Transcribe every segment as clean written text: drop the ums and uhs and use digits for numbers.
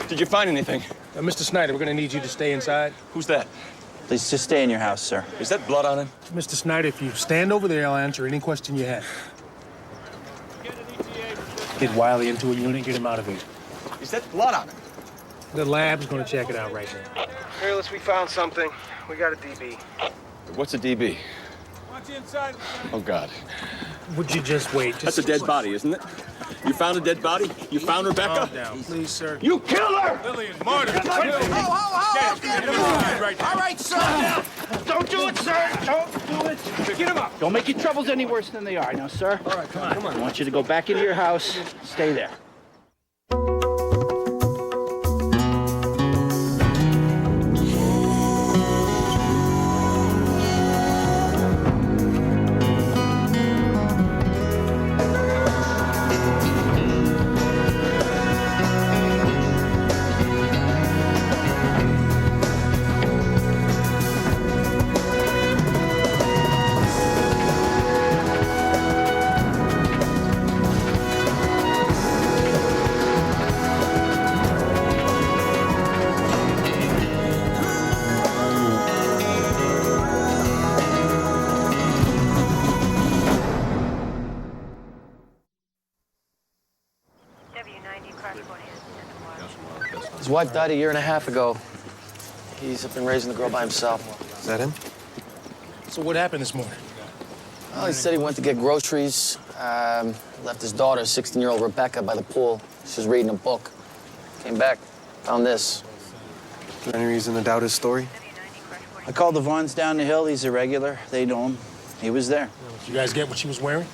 Did you find anything? Mr. Snyder, we're gonna need you to stay inside. Who's that? Please just stay in your house, sir. Is that blood on him? Mr. Snyder, if you stand over there, I'll answer any question you have. Get Wiley into a unit, get him out of here. Is that blood on him? The lab's gonna check it out right now. Fearless, we found something. We got a DB. What's a DB? Watch inside. Oh, God. Would you just wait? That's a dead body, isn't it? You found a dead body? You found Rebecca? Calm down, please, sir. You killed her! Lillian, martyr. Get him all right, sir. Don't do it, sir. Don't do it. Get him up. Don't make your troubles any worse than they are now, sir. All right, come on, come on. I want you to go back into your house. Stay there. His wife died a year and a half ago. He's been raising the girl by himself. Is that him? So what happened this morning? Well, he said he went to get groceries, left his daughter, 16-year-old Rebecca, by the pool. She was reading a book. Came back, found this. Any reason to doubt his story? I called the Vaughns down the hill. He's a regular. They know him. He was there. Did you guys get what she was wearing?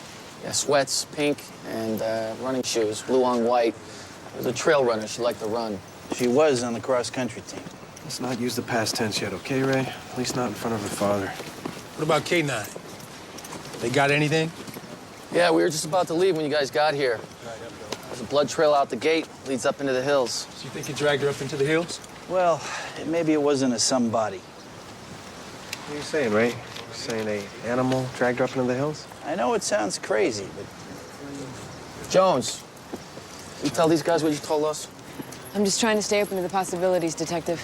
Yeah, sweats, pink, and running shoes, blue on white. She was a trail runner. She liked to run. She was on the cross-country team. Let's not use the past tense yet, okay, Ray? At least not in front of her father. What about K9? They got anything? Yeah, we were just about to leave when you guys got here. There's a blood trail out the gate, leads up into the hills. So you think you dragged her up into the hills? Well, maybe it wasn't a somebody. What are you saying, Ray? You saying a animal dragged her up into the hills? I know it sounds crazy, but Jones, you tell these guys what you told us? I'm just trying to stay open to the possibilities, Detective.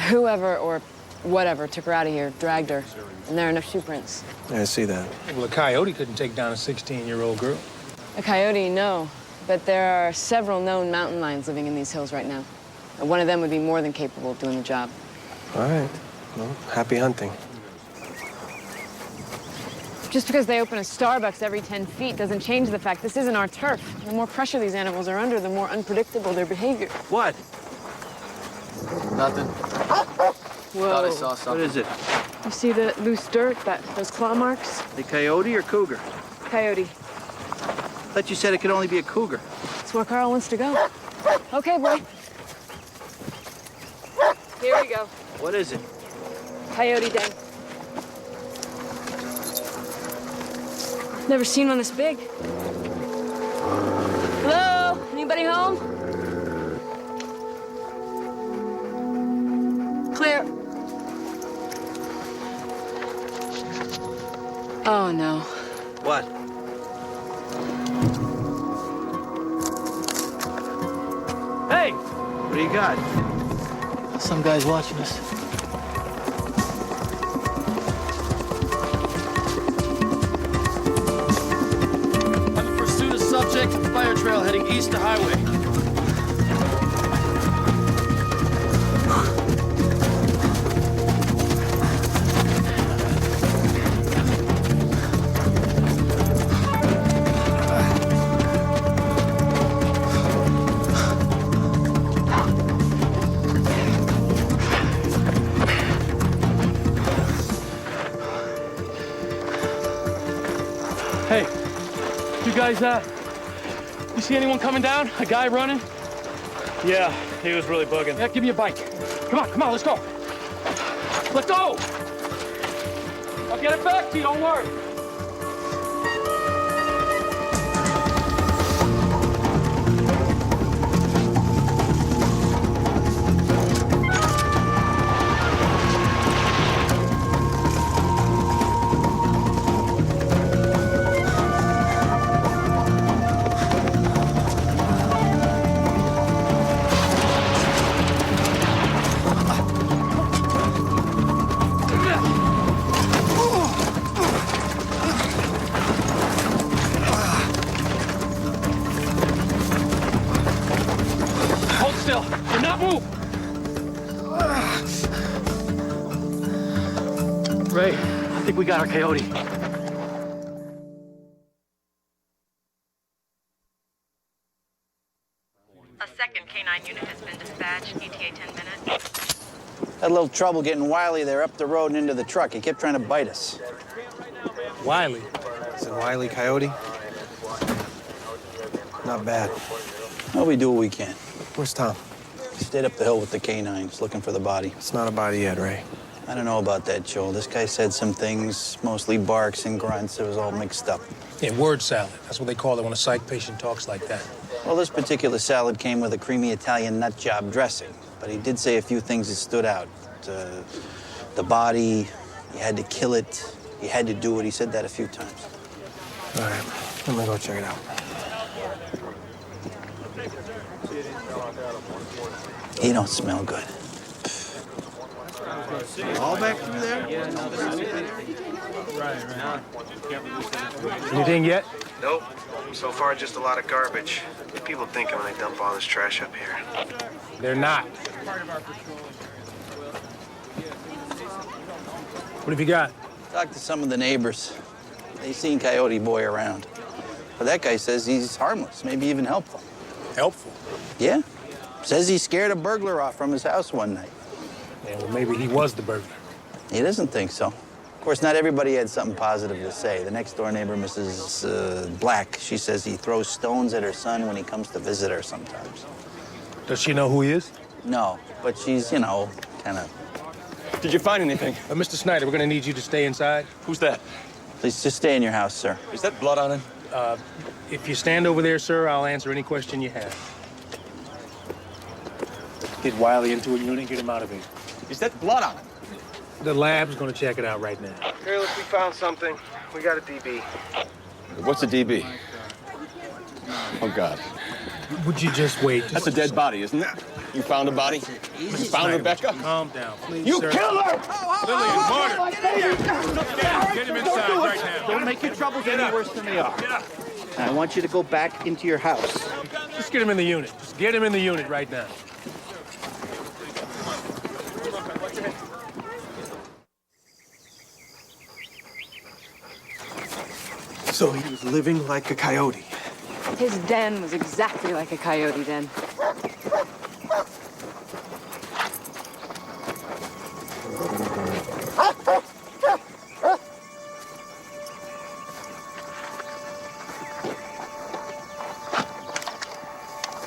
Whoever or whatever took her out of here, dragged her, and there are enough shoe prints. Yeah, I see that. Well, a coyote couldn't take down a 16-year-old girl. A coyote, no. But there are several known mountain lions living in these hills right now. And one of them would be more than capable of doing the job. All right. Well, happy hunting. Just because they open a Starbucks every 10 feet doesn't change the fact this isn't our turf. The more pressure these animals are under, the more unpredictable their behavior. what? Nothing. Whoa. Thought I saw What something. is it? You see the loose dirt, those claw marks? The coyote or cougar? Coyote. I thought you said it could only be a cougar. That's where Carl wants to go. Okay, boy. Here we go. What is it? Coyote den. Never seen one this big. Hello? Anybody home? Clear. Oh, no. What? Hey! What do you got? Some guy's watching us. I'm in pursuit of subject, fire trail heading east to highway. Hey, you guys, you see anyone coming down? A guy running? Yeah, he was really bugging. Yeah, give me a bike. Come on, let's go. Let's go! I'll get it back to you, don't worry. still. Do not move. Ray, I think we got our Coyote. A second canine unit has been dispatched. ETA 10 minutes. Had a little trouble getting Wiley there up the road and into the truck. He kept trying to bite us. Wiley. Is it Wiley Coyote? Not bad. Well, we do what we can. Where's Tom? He stayed up the hill with the canines, looking for the body. It's not a body yet, Ray. I don't know about that, Joel. This guy said some things, mostly barks and grunts. It was all mixed up. Yeah, word salad. That's what they call it when a psych patient talks like that. Well, this particular salad came with a creamy Italian nut job dressing, but he did say a few things that stood out. The body, you had to kill it, you had to do it. He said that a few times. All right, let me go check it out. He don't smell good. All back through there? Anything yet? Nope. So far, just a lot of garbage. What do people thinking when they dump all this trash up here? They're not. What have you got? Talked to some of the neighbors. They seen Coyote Boy around. But that guy says he's harmless, maybe even helpful. Helpful. Yeah. Says he scared a burglar off from his house one night. Yeah, well, maybe he was the burglar. He doesn't think so. Of course, not everybody had something positive to say. The next door neighbor, Mrs. Black, she says he throws stones at her son when he comes to visit her sometimes. Does she know who he is? No, but she's, you know, kind of... Did you find anything? Mr. Snyder, we're gonna need you to stay inside. Who's that? Please just stay in your house, sir. Is that blood on him? If you stand over there, sir, I'll answer any question you have. Get Wiley into a unit, get him out of here. Is that blood on him? The lab's gonna check it out right now. Fearless, we found something. We got a DB. What's a DB? Oh, God. Would you just wait? That's a dead body, isn't it? You found a body? You found Rebecca? Calm down, please, You sir. killed her! Lillian, Martin. Get him inside right now. Don't make your troubles any worse than they are. I want you to go back into your house. Just get him in the unit. Just get him in the unit right now. So he was living like a coyote. His den was exactly like a coyote den.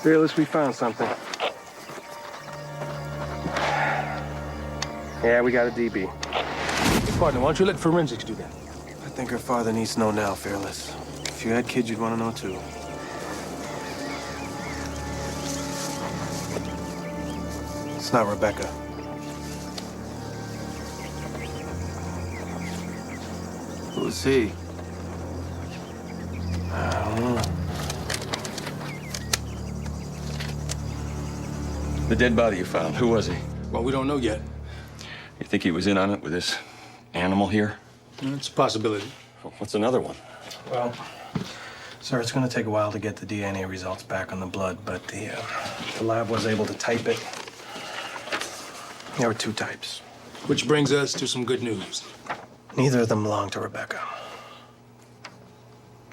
Fearless, we found something. Yeah, we got a DB. Partner, why don't you let forensics do that? I think her father needs to know now, Fearless. If you had kids, you'd want to know too. It's not Rebecca. Who's he? I don't know. The dead body you found, who was he? Well, we don't know yet. You think he was in on it with this animal here? It's a possibility. What's another one? Well, sir, it's going to take a while to get the DNA results back on the blood, but the lab was able to type it. There were two types. Which brings us to some good news. Neither of them belonged to Rebecca.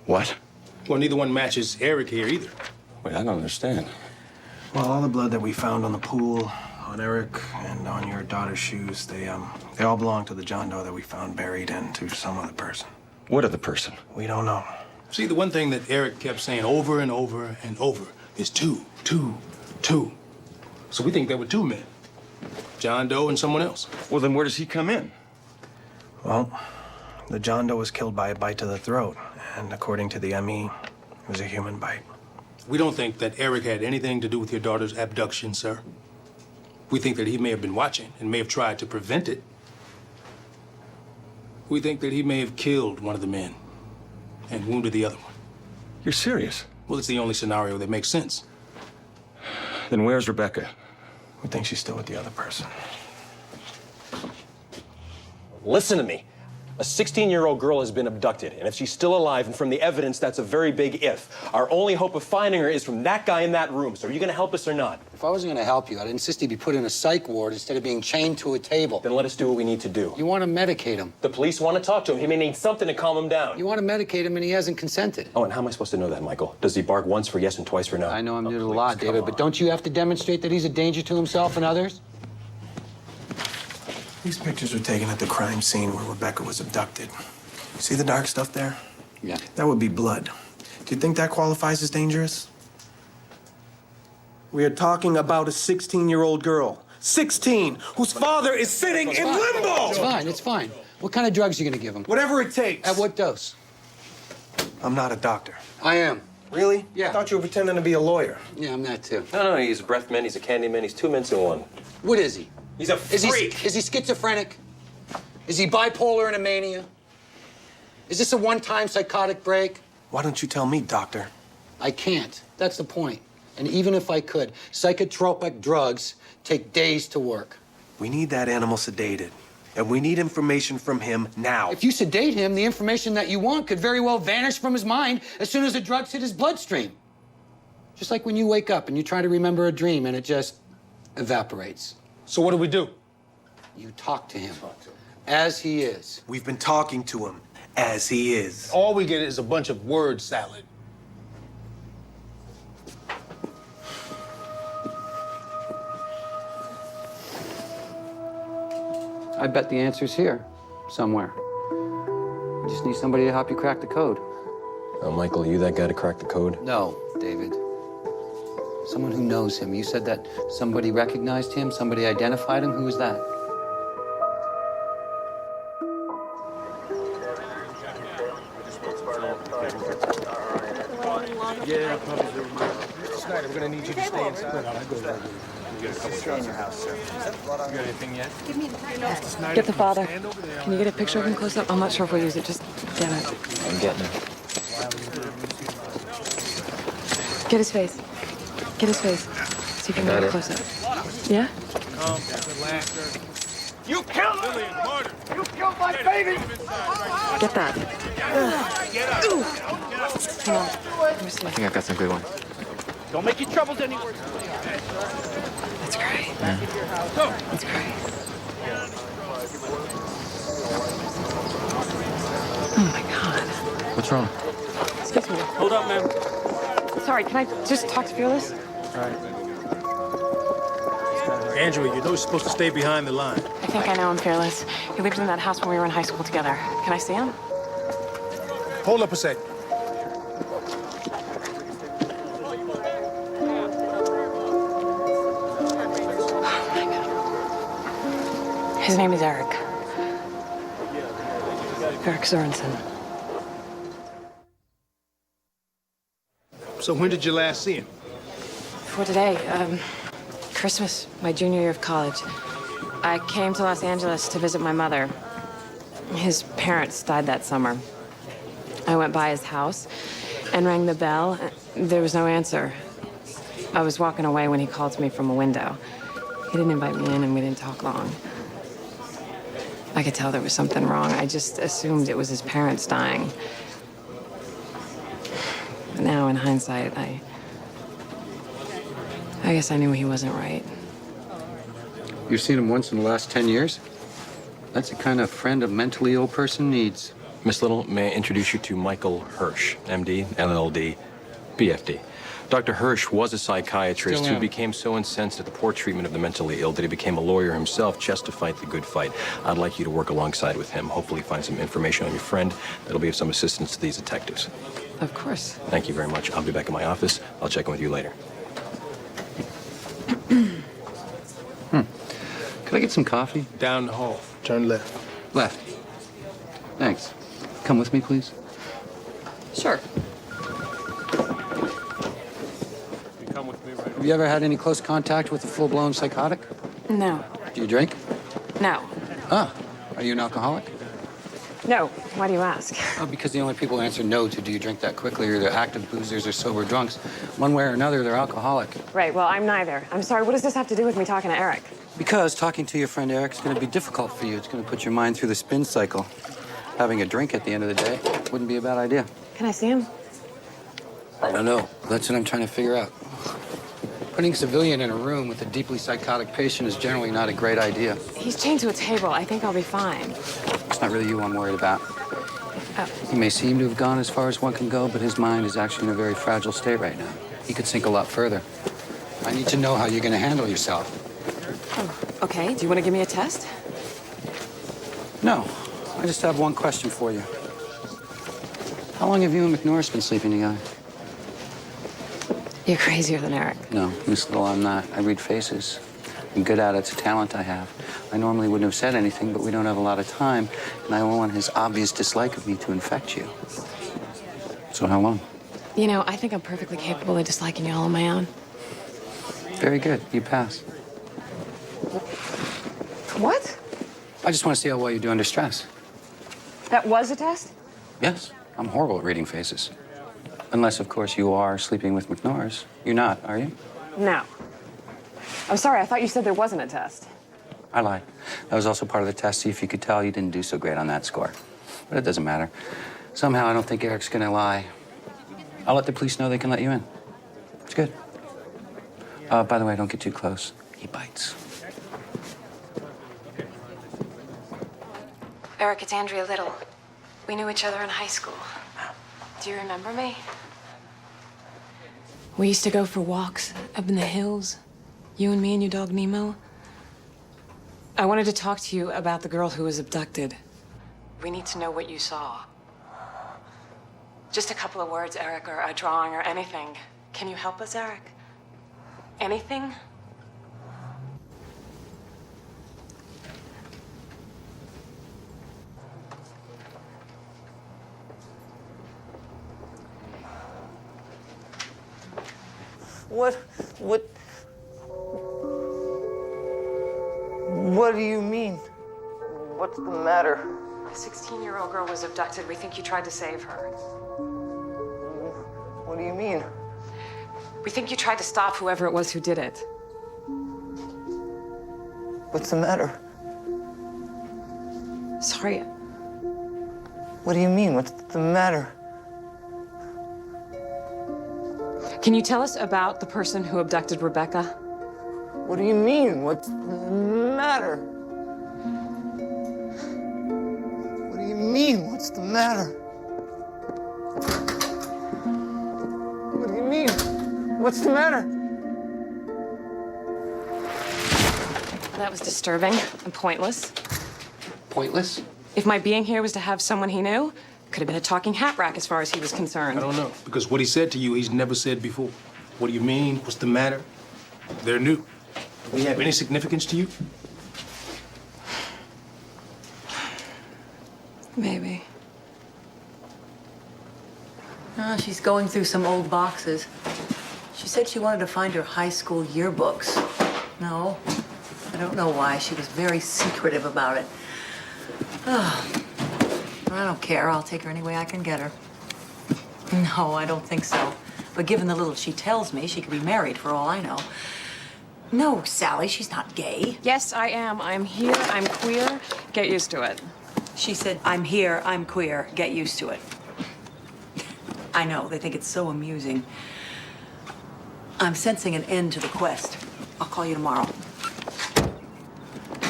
What? Well, neither one matches Eric here either. Wait, I don't understand. Well, all the blood that we found on the pool, on Eric, and on your daughter's shoes, they all belong to the John Doe that we found buried and to some other person. What other person? We don't know. See, the one thing that Eric kept saying over and over and over is two. So we think there were two men. John Doe and someone else. Well, then where does he come in? Well, the John Doe was killed by a bite to the throat, and according to the ME, it was a human bite. We don't think that Eric had anything to do with your daughter's abduction, sir. We think that he may have been watching and may have tried to prevent it. We think that he may have killed one of the men and wounded the other one. You're serious? Well, it's the only scenario that makes sense. Then where's Rebecca? We think she's still with the other person. Listen to me. A 16-year-old girl has been abducted, and if she's still alive, and from the evidence, that's a very big if. Our only hope of finding her is from that guy in that room. So are you going to help us or not? If I wasn't going to help you, I'd insist he be put in a psych ward instead of being chained to a table. Then let us do what we need to do. You want to medicate him. The police want to talk to him. He may need something to calm him down. You want to medicate him, and he hasn't consented. Oh, and how am I supposed to know that, Michael? Does he bark once for yes and twice for no? I know I'm new to the law, David, but don't you have to demonstrate that he's a danger to himself and others? These pictures were taken at the crime scene where Rebecca was abducted. See the dark stuff there? Yeah. That would be blood. Do you think that qualifies as dangerous? We are talking about a 16-year-old girl. 16, whose father is sitting in limbo! It's fine, it's fine. What kind of drugs are you going to give him? Whatever it takes. At what dose? I'm not a doctor. I am. Really? Yeah. I thought you were pretending to be a lawyer. Yeah, I'm that too. No, he's a breath man, he's a candy man, he's two mints in one. What is he? He's a freak! Is he schizophrenic? Is he bipolar and a mania? Is this a one-time psychotic break? Why don't you tell me, doctor? I can't. That's the point. And even if I could, psychotropic drugs take days to work. We need that animal sedated. And we need information from him now. If you sedate him, the information that you want could very well vanish from his mind as soon as the drugs hit his bloodstream. Just like when you wake up and you try to remember a dream and it just evaporates. So what do we do? You talk to him as he is. We've been talking to him as he is. All we get is a bunch of word salad. I bet the answer's here, somewhere. You just need somebody to help you crack the code. Oh, Michael, are you that guy to crack the code? No, David. Someone who knows him. You said that somebody recognized him, somebody identified him. Who was that? Yeah, probably. Mr. Snyder, we're gonna need you to stay inside. Stay in your house, sir. You got anything yet? Get the father. Can you get a picture of him close up? I'm not sure if we'll use it. Just get it. I'm getting it. Get his face. Get his face. See if you can get it close up. Yeah? You killed her! You killed my baby! Get that. Come on. Let me see. I think I've got some good ones. Don't make your troubles any worse. That's great. That's great. Oh my God. What's wrong? Excuse me. Hold up, man. Sorry, can I just talk to Fearless? Andrew, you know you're supposed to stay behind the line. I think I know him, Fearless. He lived in that house when we were in high school together. Can I see him? Hold up a sec. His name is Eric. Eric Sorensen. So when did you last see him? For today, Christmas, my junior year of college. I came to Los Angeles to visit my mother. His parents died that summer. I went by his house and rang the bell. There was no answer. I was walking away when he called to me from a window. He didn't invite me in, and we didn't talk long. I could tell there was something wrong. I just assumed it was his parents dying. But now, in hindsight, I guess I knew he wasn't right. You've seen him once in the last 10 years? That's the kind of friend a mentally ill person needs. Miss Little, may I introduce you to Michael Hirsch, MD, LLD, BFD. Dr. Hirsch was a psychiatrist who became so incensed at the poor treatment of the mentally ill that he became a lawyer himself just to fight the good fight. I'd like you to work alongside with him, hopefully find some information on your friend that'll be of some assistance to these detectives. Of course. Thank you very much. I'll be back in my office. I'll check in with you later. Could I get some coffee? Down the hall. Turn left. Left. Thanks. Come with me, please. Sure. Have you ever had any close contact with a full-blown psychotic? No. Do you drink? No. Ah. Are you an alcoholic? No. Why do you ask? Oh, because the only people who answer no to do you drink that quickly are the active boozers or sober drunks. One way or another, they're alcoholic. Right, well, I'm neither. I'm sorry, what does this have to do with me talking to Eric? Because talking to your friend Eric is going to be difficult for you. It's going to put your mind through the spin cycle. Having a drink at the end of the day wouldn't be a bad idea. Can I see him? I don't know. That's what I'm trying to figure out. Putting a civilian in a room with a deeply psychotic patient is generally not a great idea. He's chained to a table. I think I'll be fine. It's not really you I'm worried about. Oh. He may seem to have gone as far as one can go, but his mind is actually in a very fragile state right now. He could sink a lot further. I need to know how you're going to handle yourself. Oh, okay. Do you want to give me a test? No. I just have one question for you. How long have you and McNorris been sleeping together? You're crazier than Eric. No, Miss Little, I'm not. I read faces. I'm good at it. It's a talent I have. I normally wouldn't have said anything, but we don't have a lot of time, and I don't want his obvious dislike of me to infect you. So how long? You know, I think I'm perfectly capable of disliking you all on my own. Very good. You pass. What? I just want to see how well you do under stress. That was a test? Yes, I'm horrible at reading faces. Unless, of course, you are sleeping with McNorris. You're not, are you? No. I'm sorry, I thought you said there wasn't a test. I lied. That was also part of the test, see if you could tell you didn't do so great on that score. But it doesn't matter. Somehow, I don't think Eric's gonna lie. I'll let the police know they can let you in. It's good. By the way, don't get too close. He bites. Eric, it's Andrea Little. We knew each other in high school. Do you remember me? We used to go for walks up in the hills. You and me and your dog Nemo. I wanted to talk to you about the girl who was abducted. We need to know what you saw. Just a couple of words, Eric, or a drawing or anything. Can you help us, Eric? Anything? What do you mean? What's the matter? A 16-year-old girl was abducted. We think you tried to save her. What do you mean? We think you tried to stop whoever it was who did it. What's the matter? Sorry. What do you mean? What's the matter? Can you tell us about the person who abducted Rebecca? What do you mean? What's the matter? What do you mean? What's the matter? What do you mean? What's the matter? That was disturbing and pointless. Pointless? If my being here was to have someone he knew, could have been a talking hat rack as far as he was concerned. I don't know, because what he said to you, he's never said before. What do you mean? What's the matter? They're new. Do we have any significance to you? Maybe. She's going through some old boxes. She said she wanted to find her high school yearbooks. No, I don't know why. She was very secretive about it. Oh, I don't care. I'll take her any way I can get her. No, I don't think so. But given the little she tells me, she could be married for all I know. No, Sally, she's not gay. Yes, I am. I'm here. I'm queer. Get used to it. She said, I'm here, I'm queer, get used to it. I know, they think it's so amusing. I'm sensing an end to the quest. I'll call you tomorrow.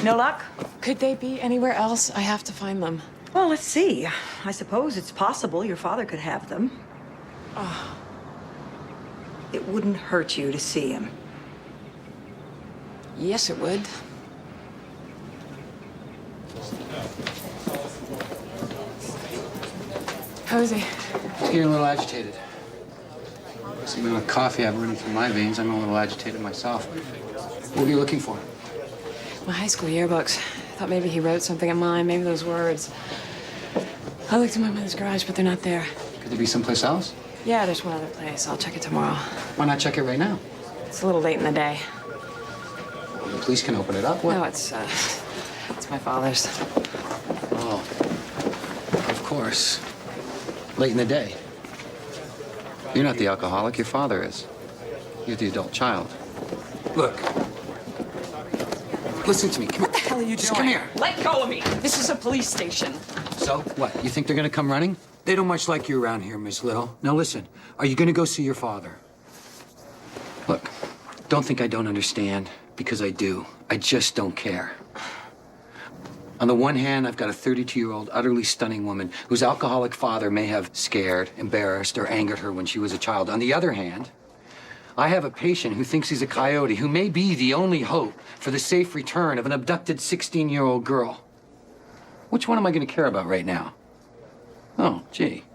No luck? Could they be anywhere else? I have to find them. Well, let's see. I suppose it's possible your father could have them. Oh. It wouldn't hurt you to see him. Yes, it would. How is he? He's getting a little agitated. With the amount of coffee I've running through my veins, I'm a little agitated myself. What are you looking for? My high school yearbooks. Thought maybe he wrote something of mine, maybe those words. I looked in my mother's garage, but they're not there. Could they be someplace else? Yeah, there's one other place. I'll check it tomorrow. Why not check it right now? It's a little late in the day. The police can open it up. What? No, it's my father's. Oh, of course. Late in the day. You're not the alcoholic, your father is. You're the adult child. Look. Listen to me. Come What the hell are you doing? Just come here. Let go of me. This is a police station. So, what? You think they're gonna come running? They don't much like you around here, Miss Little. Now listen, are you gonna go see your father? Look, don't think I don't understand, because I do. I just don't care. On the one hand, I've got a 32-year-old, utterly stunning woman whose alcoholic father may have scared, embarrassed, or angered her when she was a child. On the other hand, I have a patient who thinks he's a coyote, who may be the only hope for the safe return of an abducted 16-year-old girl. Which one am I going to care about right now? Oh, gee,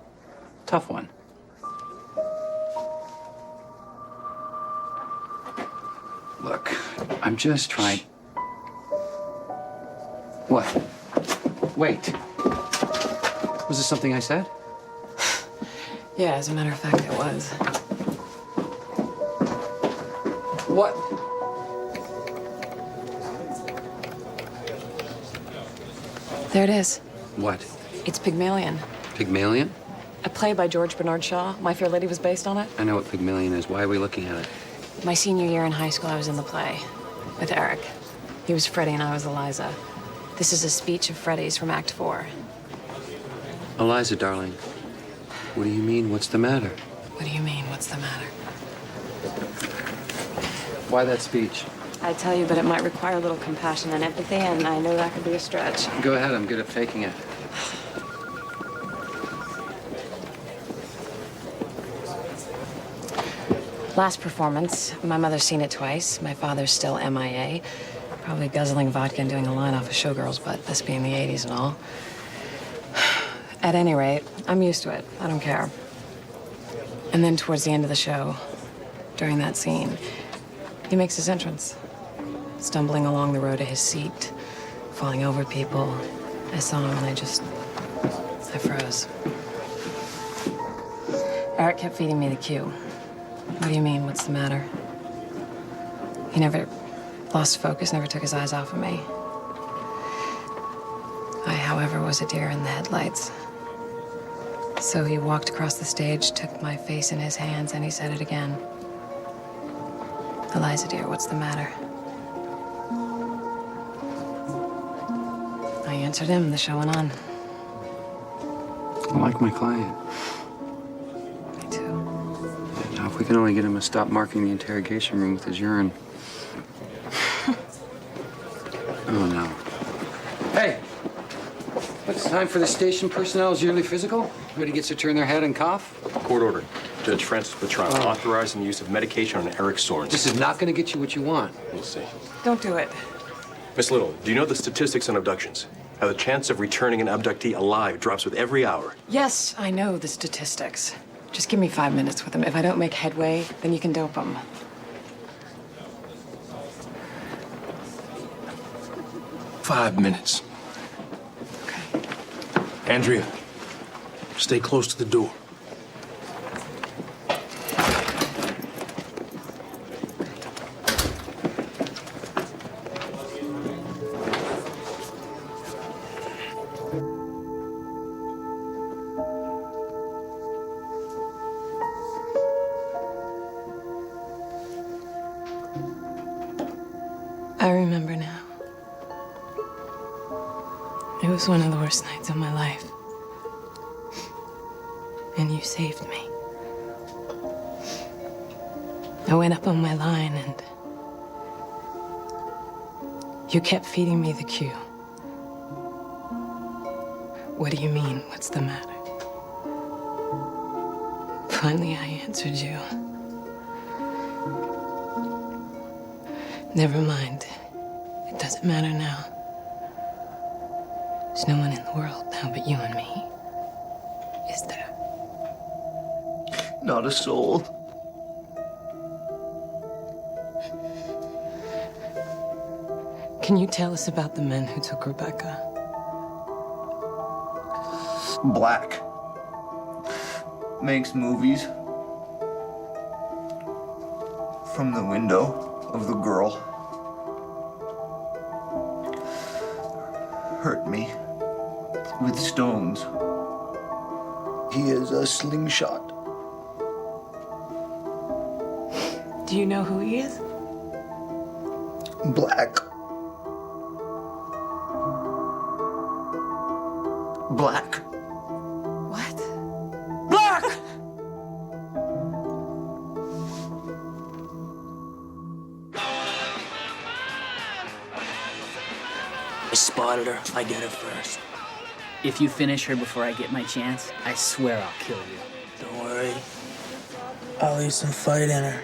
tough one. Look, I'm just trying... What? Wait. Was this something I said? Yeah, as a matter of fact, it was. What? There it is. What? It's Pygmalion, Pygmalion? a play by George Bernard Shaw. My Fair Lady was based on it. I know what Pygmalion is. Why are we looking at it? My senior year in high school, I was in the play with Eric. He was Freddie and I was Eliza. This is a speech of Freddie's from Act 4. Eliza, darling, what do you mean? What's the matter? What do you mean, what's the matter? Why that speech? I tell you, but it might require a little compassion and empathy, and I know that could be a stretch. Go ahead, I'm good at faking it. Last performance, my mother's seen it twice. My father's still MIA. Probably guzzling vodka and doing a line off of Showgirls, but this being the 80s and all. At any rate, I'm used to it. I don't care. And then towards the end of the show, during that scene, he makes his entrance. Stumbling along the road to his seat, falling over people. I saw him and I froze. Eric kept feeding me the cue. What do you mean, what's the matter? He never lost focus, never took his eyes off of me. I, however, was a deer in the headlights. So he walked across the stage, took my face in his hands, and he said it again. Eliza, dear, what's the matter? I answered him, the show went on. I like my client. Me too. Now, if we can only get him to stop marking the interrogation room with his urine. Oh, no. Hey! It's time for the station personnel's yearly physical. Everybody gets to turn their head and cough. Court order. Judge Francis Patron authorizing the use of medication on Eric Sorensen. This is not going to get you what you want. We'll see. Don't do it. Miss Little, do you know the statistics on abductions? How the chance of returning an abductee alive drops with every hour? Yes, I know the statistics. Just give me 5 minutes with him. If I don't make headway, then you can dope him. Five minutes. Okay. Andrea, stay close to the door. I remember now. It was one of the worst nights of my life. And you saved me. I went up on my line and you kept feeding me the cue. What do you mean? What's the matter? Finally, I answered you. Never mind. It doesn't matter now. There's no one in the world now but you and me. Is there? Not a soul. Can you tell us about the men who took Rebecca? Black. Makes movies. From the window of the girl. Hurt me with stones. He is a slingshot. Do you know who he is? Black. Black. What? Black! I spotted her. I get her first. If you finish her before I get my chance, I swear I'll kill you. Don't worry. I'll leave some fight in her.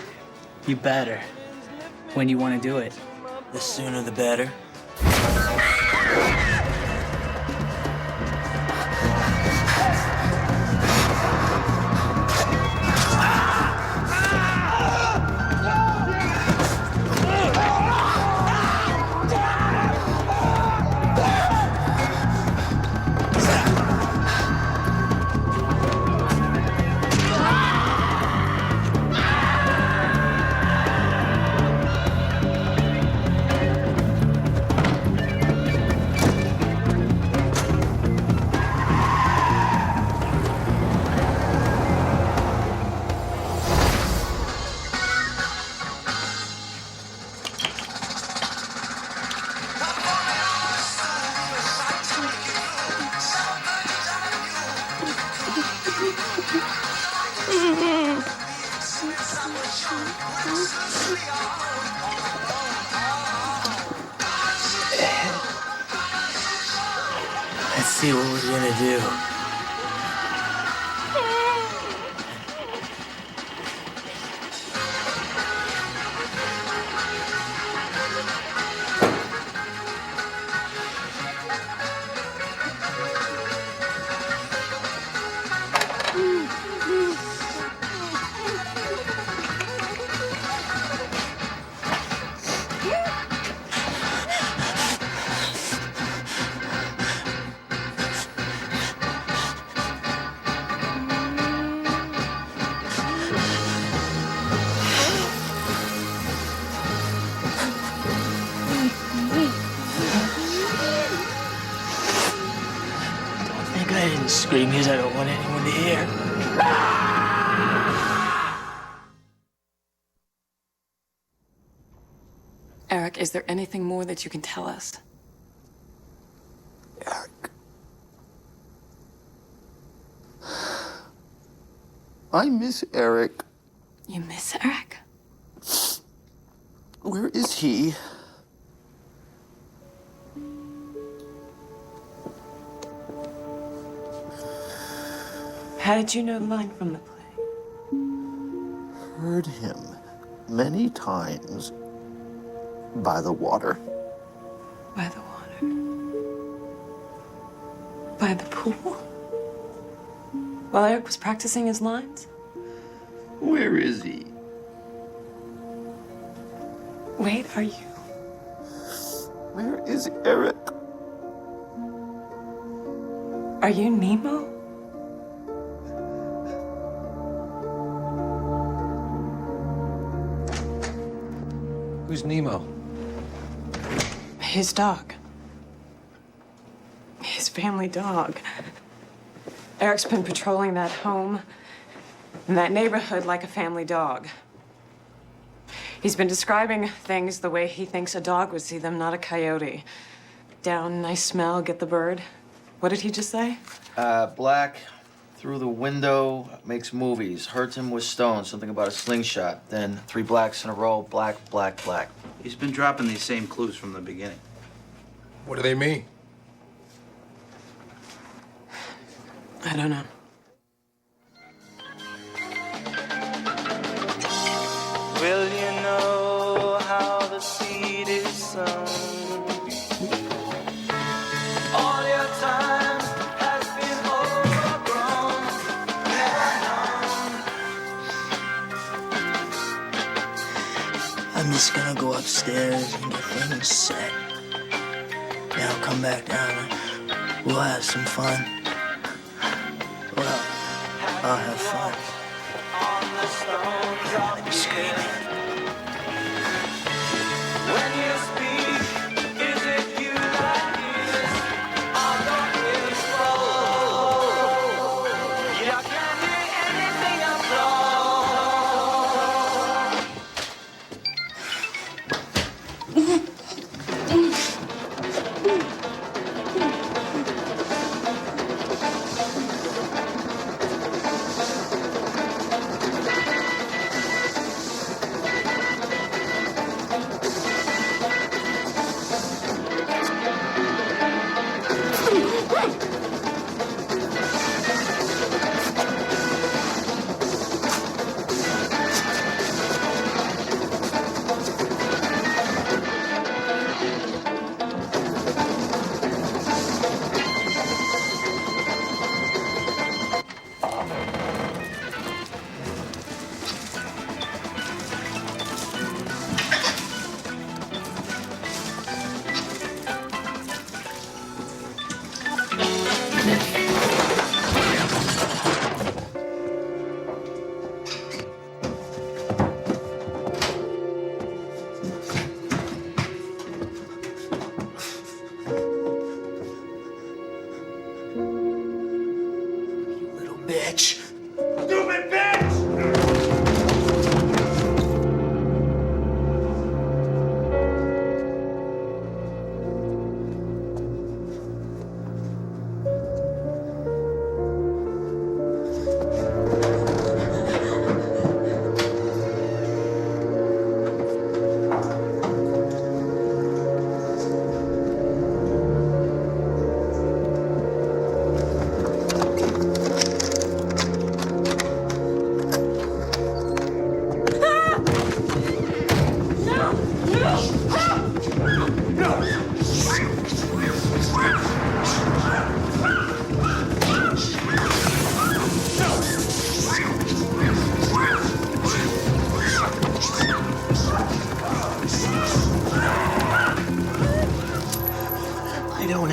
You better. When do you want to do it? The sooner the better. Let's see what we're gonna do. I didn't scream because I don't want anyone to hear. Eric, is there anything more that you can tell us? Eric. I miss Eric. You miss Eric? Where is he? How did you know the line from the play? Heard him many times by the water. By the water? By the pool? While Eric was practicing his lines? Where is he? Wait, are you? Where is Eric? Are you Nemo? Who's Nemo? His dog. His family dog. Eric's been patrolling that home and that neighborhood like a family dog. He's been describing things the way he thinks a dog would see them, not a coyote. Down, nice smell, get the bird. What did he just say? Black, through the window, makes movies, hurts him with stones, something about a slingshot. Then 3 blacks in a row, black, black, black. He's been dropping these same clues from the beginning. What do they mean? I don't know. Will you know how the seed is sown? All your time has been overgrown. I'm just gonna go upstairs and get things set. Then I'll come back down and we'll have some fun. Well, I'll have fun. I'll be screaming. When you speak, is it you that hears? Or don't you flow? You can't hear anything at all.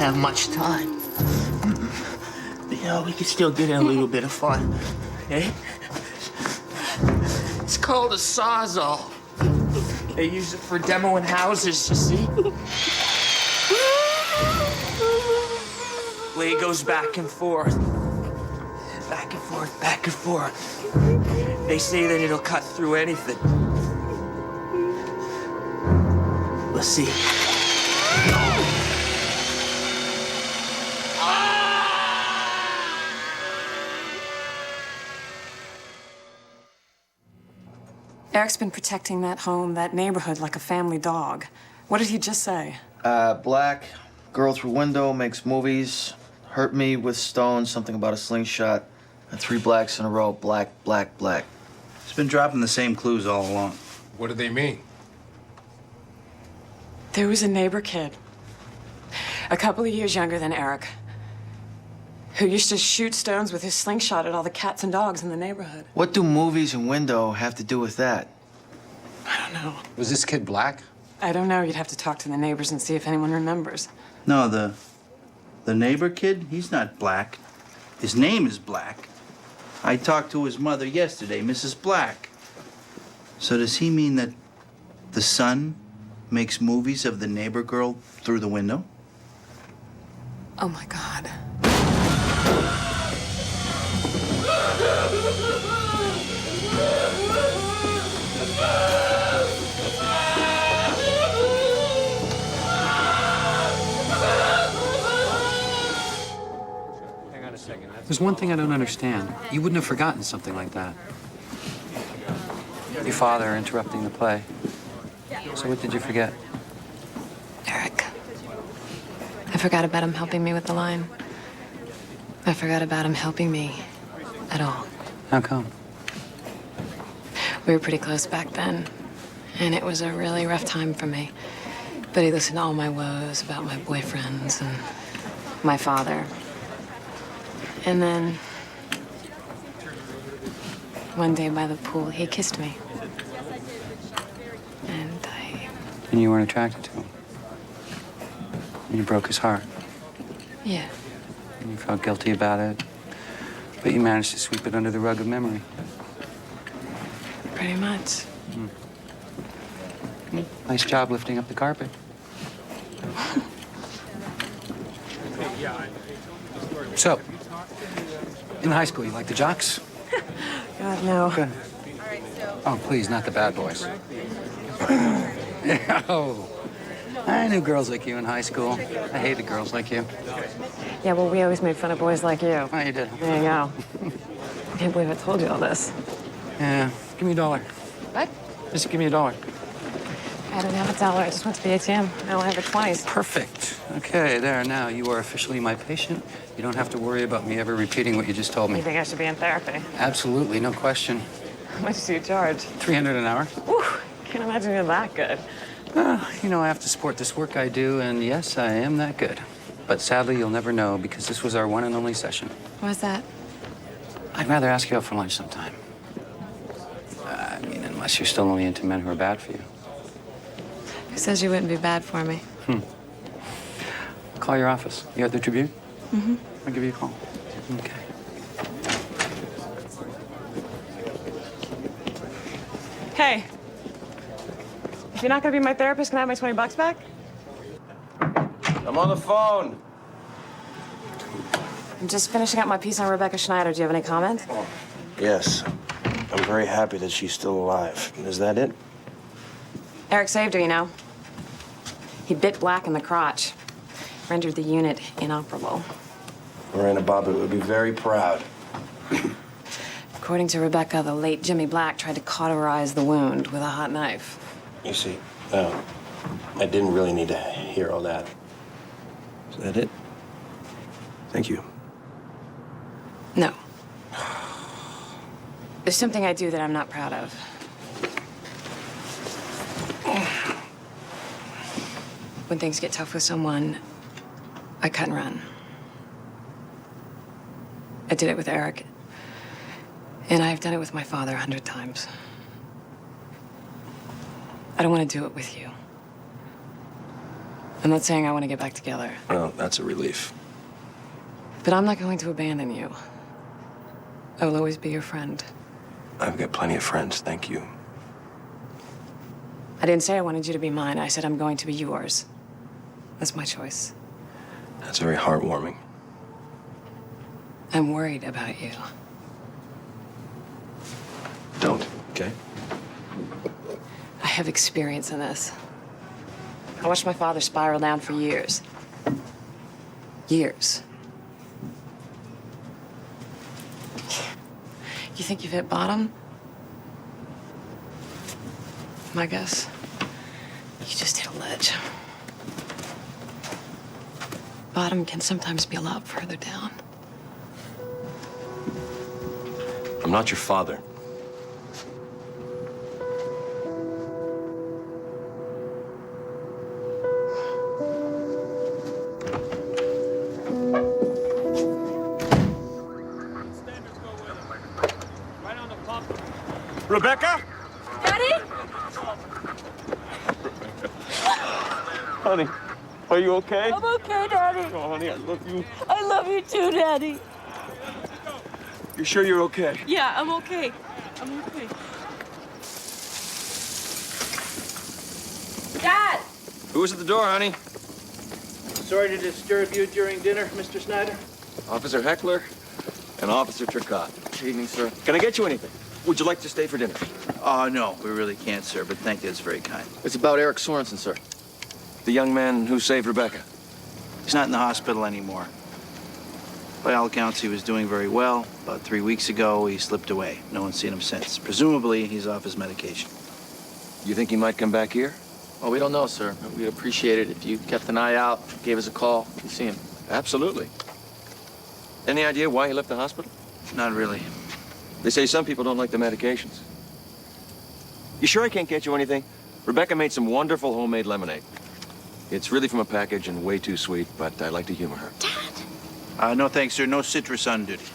have much time. You know, we can still get in a little bit of fun, eh? It's called a sawzall. They use it for demoing houses, you see? Blade goes back and forth. Back and forth, back and forth. They say that it'll cut through anything. Let's see. Eric's been protecting that home, that neighborhood, like a family dog. What did he just say? Black, girl through window, makes movies, hurt me with stones, something about a slingshot, and 3 blacks in a row, black, black, black. He's been dropping the same clues all along. What do they mean? There was a neighbor kid, a couple of years younger than Eric, who used to shoot stones with his slingshot at all the cats and dogs in the neighborhood. What do movies and window have to do with that? I don't know. Was this kid black? I don't know. You'd have to talk to the neighbors and see if anyone remembers. No, the neighbor kid, he's not black. His name is Black. I talked to his mother yesterday, Mrs. Black. So does he mean that the son makes movies of the neighbor girl through the window? Oh, my God. Hang on a second. There's one thing I don't understand. You wouldn't have forgotten something like that. Your father interrupting the play. So what did you forget? Eric. I forgot about him helping me with the line. I forgot about him helping me at all. How come? We were pretty close back then, and it was a really rough time for me. But he listened to all my woes about my boyfriends and my father. And then, one day by the pool, he kissed me. And you weren't attracted to him. And you broke his heart. Yeah. And you felt guilty about it. But you managed to sweep it under the rug of memory. Pretty much. Nice job lifting up the carpet. So, in high school, you like the jocks? God, no. Good. Oh, please, not the bad boys. Oh, I knew girls like you in high school. I hated girls like you. Yeah, well, we always made fun of boys like you. Oh, you did? There you go. I can't believe I told you all this. Yeah, give me $1. What? Just give me $1. I don't have $1. I just went to the ATM. I only have the 20s. Perfect. Okay, there, now you are officially my patient. You don't have to worry about me ever repeating what you just told me. You think I should be in therapy? Absolutely, no question. How much do you charge? $300 an hour. Whew, can't imagine you're that good. You know, I have to support this work I do, and yes, I am that good. But sadly, you'll never know because this was our one and only session. Why's that? I'd rather ask you out for lunch sometime. I mean, unless you're still only into men who are bad for you. Who says you wouldn't be bad for me? Call your office. You at the Tribune? Mm-hmm. I'll give you a call. Okay. Hey. If you're not gonna be my therapist, can I have my $20 back? I'm on the phone. I'm just finishing up my piece on Rebecca Schneider. Do you have any comment? Yes. I'm very happy that she's still alive. Is that it? Eric saved her, you know. He bit Black in the crotch, rendered the unit inoperable. Miranda Bobbitt would be very proud. According to Rebecca, the late Jimmy Black tried to cauterize the wound with a hot knife. You see, I didn't really need to hear all that. Is that it? Thank you. No. There's something I do that I'm not proud of. When things get tough with someone, I cut and run. I did it with Eric, and I've done it with my father 100 times. I don't want to do it with you. I'm not saying I want to get back together, Well, that's a relief. but I'm not going to abandon you. I will always be your friend. I've got plenty of friends, thank you. I didn't say I wanted you to be mine. I said I'm going to be yours. That's my choice. That's very heartwarming. I'm worried about you. Don't, okay? I have experience in this. I watched my father spiral down for years. Years. You think you've hit bottom? My guess, you just hit a ledge. Bottom can sometimes be a lot further down. I'm not your father. Rebecca? Daddy? Honey, are you okay? I'm okay, Daddy. Oh, honey, I love you. I love you too, Daddy. You sure you're okay? Yeah, I'm okay. I'm okay. Dad! Who's at the door, honey? Sorry to disturb you during dinner, Mr. Snyder. Officer Heckler and Officer Turcotte. Good evening, sir. Can I get you anything? Would you like to stay for dinner? No, we really can't, sir, but thank you. It's very kind. It's about Eric Sorensen, sir. The young man who saved Rebecca. He's not in the hospital anymore. By all accounts, he was doing very well. About 3 weeks ago, he slipped away. No one's seen him since. Presumably, he's off his medication. You think he might come back here? Well, we don't know, sir. We'd appreciate it if you kept an eye out, gave us a call, if you see him. Absolutely. Any idea why he left the hospital? Not really. They say some people don't like the medications. You sure I can't get you anything? Rebecca made some wonderful homemade lemonade. It's really from a package and way too sweet, but I like to humor her. No thanks, sir. No citrus on duty.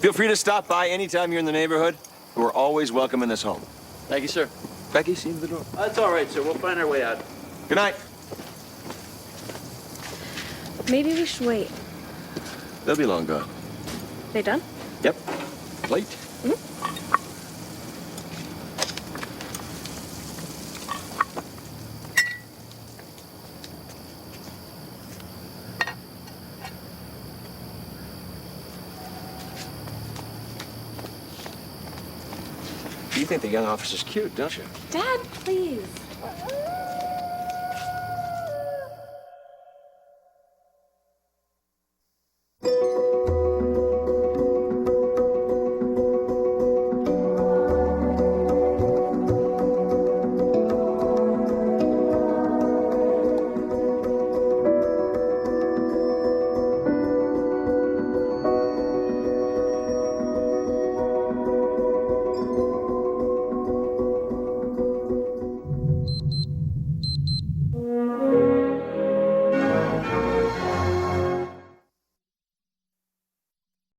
Feel free to stop by anytime you're in the neighborhood. We're always welcome in this home. Thank you, sir. Becky, see you to the door. That's all right, sir. We'll find our way out. Good night. Maybe we should wait. They'll be long gone. They done? Yep. Late. You think the young officer's cute, don't you? Dad, please.